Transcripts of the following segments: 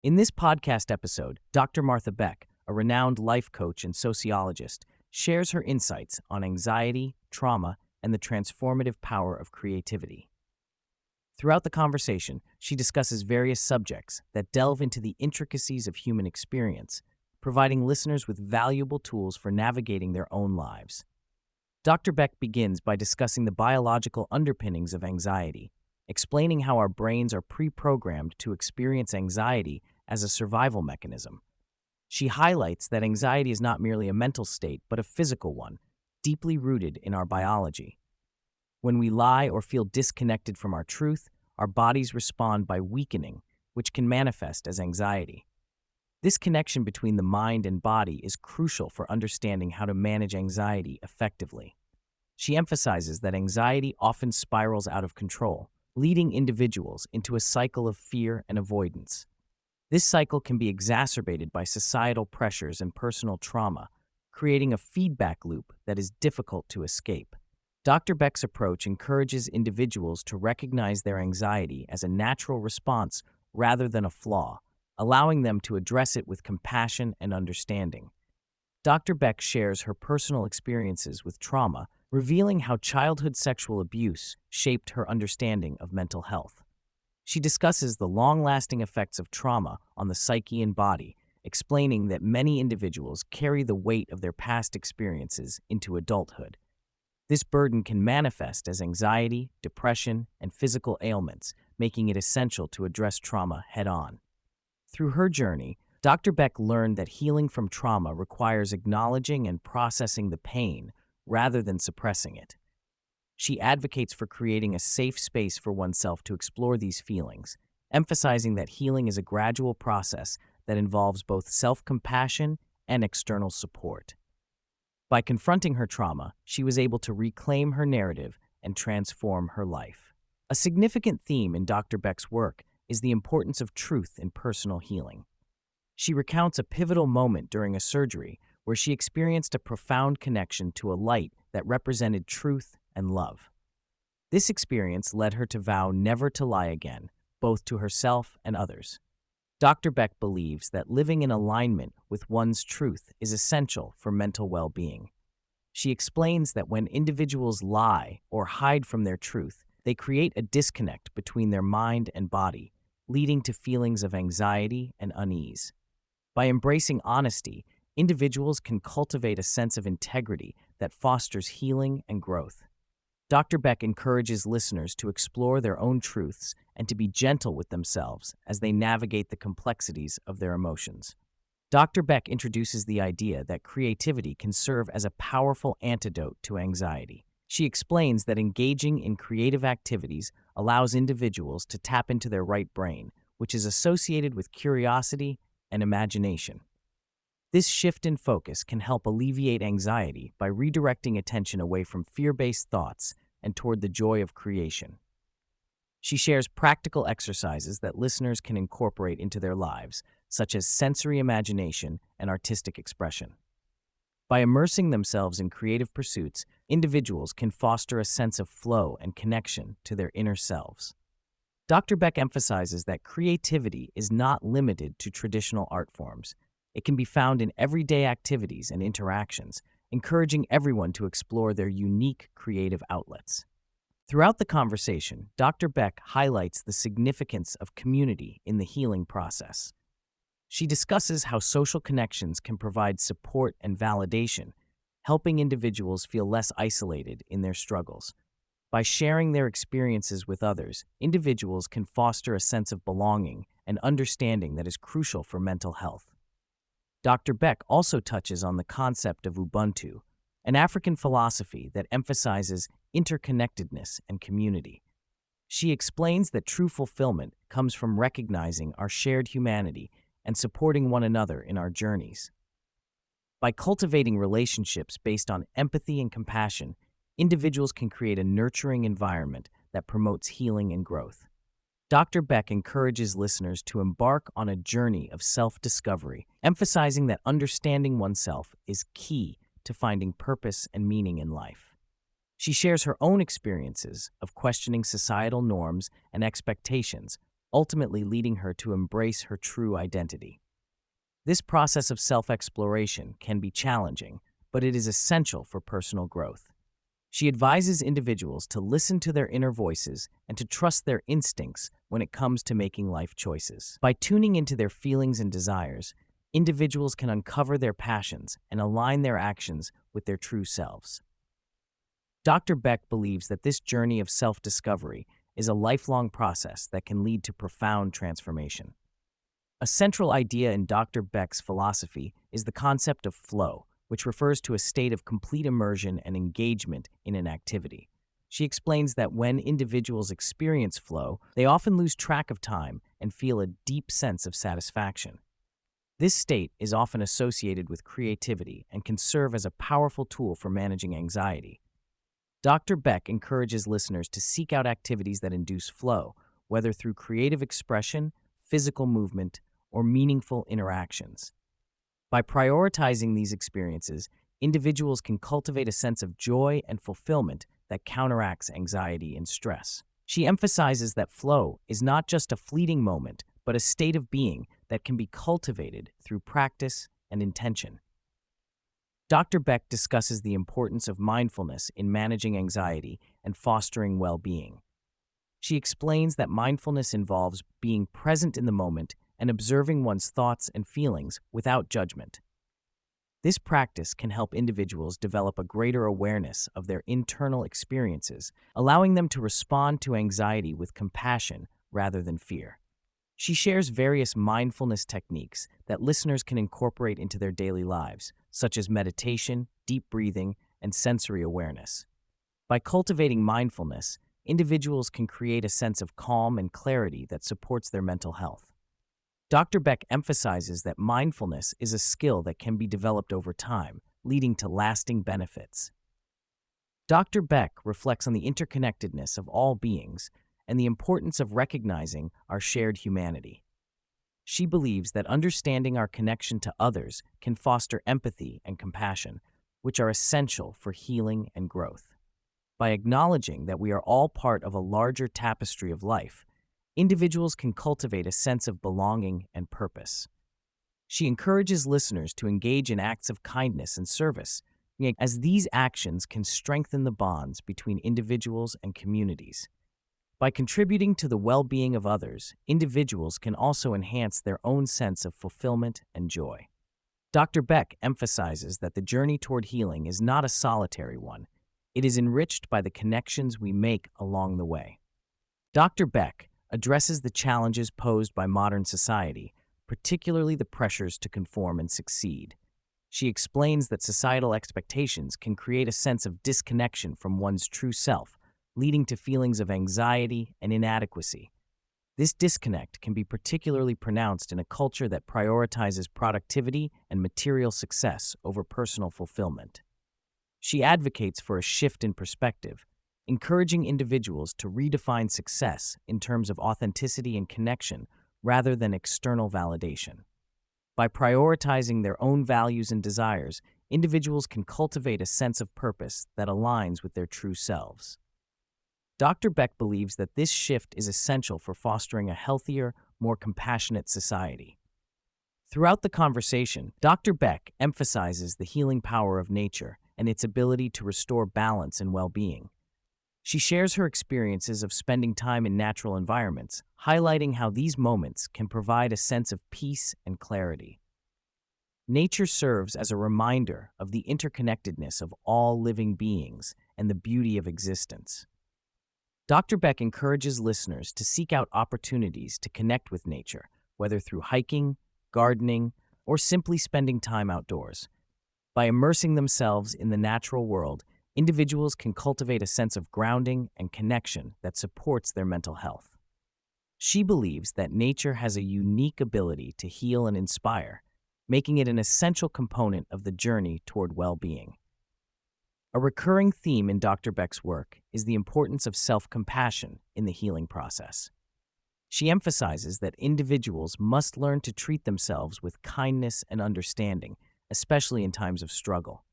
In this podcast episode, Dr. Martha Beck, a renowned life coach and sociologist, shares her insights on anxiety, trauma, and the transformative power of creativity. Throughout the conversation, she discusses various subjects that delve into the intricacies of human experience, providing listeners with valuable tools for navigating their own lives. Dr. Beck begins by discussing the biological underpinnings of anxiety, explaining how our brains are pre-programmed to experience anxiety as a survival mechanism. She highlights that anxiety is not merely a mental state, but a physical one, deeply rooted in our biology. When we lie or feel disconnected from our truth, our bodies respond by weakening, which can manifest as anxiety. This connection between the mind and body is crucial for understanding how to manage anxiety effectively. She emphasizes that anxiety often spirals out of control, leading individuals into a cycle of fear and avoidance. This cycle can be exacerbated by societal pressures and personal trauma, creating a feedback loop that is difficult to escape. Dr. Beck's approach encourages individuals to recognize their anxiety as a natural response rather than a flaw, allowing them to address it with compassion and understanding. Dr. Beck shares her personal experiences with trauma, revealing how childhood sexual abuse shaped her understanding of mental health. She discusses the long-lasting effects of trauma on the psyche and body, explaining that many individuals carry the weight of their past experiences into adulthood. This burden can manifest as anxiety, depression, and physical ailments, making it essential to address trauma head-on. Through her journey, Dr. Beck learned that healing from trauma requires acknowledging and processing the pain rather than suppressing it. She advocates for creating a safe space for oneself to explore these feelings, emphasizing that healing is a gradual process that involves both self-compassion and external support. By confronting her trauma, she was able to reclaim her narrative and transform her life. A significant theme in Dr. Beck's work is the importance of truth in personal healing. She recounts a pivotal moment during a surgery where she experienced a profound connection to a light that represented truth and love. This experience led her to vow never to lie again, both to herself and others. Dr. Beck believes that living in alignment with one's truth is essential for mental well-being. She explains that when individuals lie or hide from their truth, they create a disconnect between their mind and body, leading to feelings of anxiety and unease. By embracing honesty, individuals can cultivate a sense of integrity that fosters healing and growth. Dr. Beck encourages listeners to explore their own truths and to be gentle with themselves as they navigate the complexities of their emotions. Dr. Beck introduces the idea that creativity can serve as a powerful antidote to anxiety. She explains that engaging in creative activities allows individuals to tap into their right brain, which is associated with curiosity and imagination. This shift in focus can help alleviate anxiety by redirecting attention away from fear-based thoughts and toward the joy of creation. She shares practical exercises that listeners can incorporate into their lives, such as sensory imagination and artistic expression. By immersing themselves in creative pursuits, individuals can foster a sense of flow and connection to their inner selves. Dr. Beck emphasizes that creativity is not limited to traditional art forms. It can be found in everyday activities and interactions, encouraging everyone to explore their unique creative outlets. Throughout the conversation, Dr. Beck highlights the significance of community in the healing process. She discusses how social connections can provide support and validation, helping individuals feel less isolated in their struggles. By sharing their experiences with others, individuals can foster a sense of belonging and understanding that is crucial for mental health. Dr. Beck also touches on the concept of Ubuntu, an African philosophy that emphasizes interconnectedness and community. She explains that true fulfillment comes from recognizing our shared humanity and supporting one another in our journeys. By cultivating relationships based on empathy and compassion, individuals can create a nurturing environment that promotes healing and growth. Dr. Beck encourages listeners to embark on a journey of self-discovery, emphasizing that understanding oneself is key to finding purpose and meaning in life. She shares her own experiences of questioning societal norms and expectations, ultimately leading her to embrace her true identity. This process of self-exploration can be challenging, but it is essential for personal growth. She advises individuals to listen to their inner voices and to trust their instincts when it comes to making life choices. By tuning into their feelings and desires, individuals can uncover their passions and align their actions with their true selves. Dr. Beck believes that this journey of self-discovery is a lifelong process that can lead to profound transformation. A central idea in Dr. Beck's philosophy is the concept of flow, which refers to a state of complete immersion and engagement in an activity. She explains that when individuals experience flow, they often lose track of time and feel a deep sense of satisfaction. This state is often associated with creativity and can serve as a powerful tool for managing anxiety. Dr. Beck encourages listeners to seek out activities that induce flow, whether through creative expression, physical movement, or meaningful interactions. By prioritizing these experiences, individuals can cultivate a sense of joy and fulfillment that counteracts anxiety and stress. She emphasizes that flow is not just a fleeting moment, but a state of being that can be cultivated through practice and intention. Dr. Beck discusses the importance of mindfulness in managing anxiety and fostering well-being. She explains that mindfulness involves being present in the moment and observing one's thoughts and feelings without judgment. This practice can help individuals develop a greater awareness of their internal experiences, allowing them to respond to anxiety with compassion rather than fear. She shares various mindfulness techniques that listeners can incorporate into their daily lives, such as meditation, deep breathing, and sensory awareness. By cultivating mindfulness, individuals can create a sense of calm and clarity that supports their mental health. Dr. Beck emphasizes that mindfulness is a skill that can be developed over time, leading to lasting benefits. Dr. Beck reflects on the interconnectedness of all beings and the importance of recognizing our shared humanity. She believes that understanding our connection to others can foster empathy and compassion, which are essential for healing and growth. By acknowledging that we are all part of a larger tapestry of life, individuals can cultivate a sense of belonging and purpose. She encourages listeners to engage in acts of kindness and service, as these actions can strengthen the bonds between individuals and communities. By contributing to the well-being of others, individuals can also enhance their own sense of fulfillment and joy. Dr. Beck emphasizes that the journey toward healing is not a solitary one. It is enriched by the connections we make along the way. Dr. Beck addresses the challenges posed by modern society, particularly the pressures to conform and succeed. She explains that societal expectations can create a sense of disconnection from one's true self, leading to feelings of anxiety and inadequacy. This disconnect can be particularly pronounced in a culture that prioritizes productivity and material success over personal fulfillment. She advocates for a shift in perspective, encouraging individuals to redefine success in terms of authenticity and connection rather than external validation. By prioritizing their own values and desires, individuals can cultivate a sense of purpose that aligns with their true selves. Dr. Beck believes that this shift is essential for fostering a healthier, more compassionate society. Throughout the conversation, Dr. Beck emphasizes the healing power of nature and its ability to restore balance and well-being. She shares her experiences of spending time in natural environments, highlighting how these moments can provide a sense of peace and clarity. Nature serves as a reminder of the interconnectedness of all living beings and the beauty of existence. Dr. Beck encourages listeners to seek out opportunities to connect with nature, whether through hiking, gardening, or simply spending time outdoors. By immersing themselves in the natural world, individuals can cultivate a sense of grounding and connection that supports their mental health. She believes that nature has a unique ability to heal and inspire, making it an essential component of the journey toward well-being. A recurring theme in Dr. Beck's work is the importance of self-compassion in the healing process. She emphasizes that individuals must learn to treat themselves with kindness and understanding, especially in times of struggle.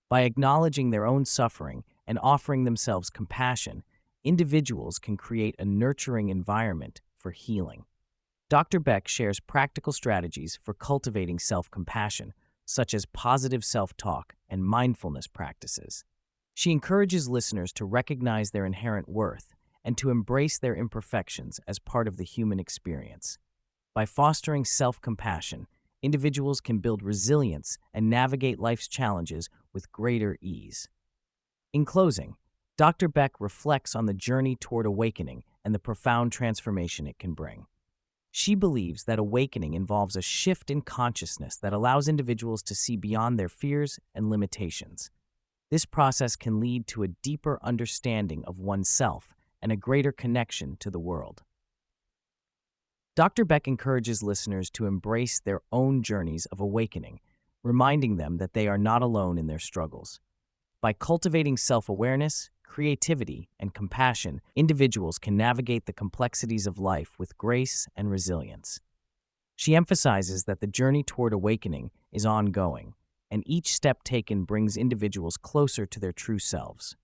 By acknowledging their own suffering and offering themselves compassion, individuals can create a nurturing environment for healing. Dr. Beck shares practical strategies for cultivating self-compassion, such as positive self-talk and mindfulness practices. She encourages listeners to recognize their inherent worth and to embrace their imperfections as part of the human experience. By fostering self-compassion, individuals can build resilience and navigate life's challenges with greater ease. In closing, Dr. Beck reflects on the journey toward awakening and the profound transformation it can bring. She believes that awakening involves a shift in consciousness that allows individuals to see beyond their fears and limitations. This process can lead to a deeper understanding of oneself and a greater connection to the world. Dr. Beck encourages listeners to embrace their own journeys of awakening, reminding them that they are not alone in their struggles. By cultivating self-awareness, creativity, and compassion, individuals can navigate the complexities of life with grace and resilience. She emphasizes that the journey toward awakening is ongoing, and each step taken brings individuals closer to their true selves.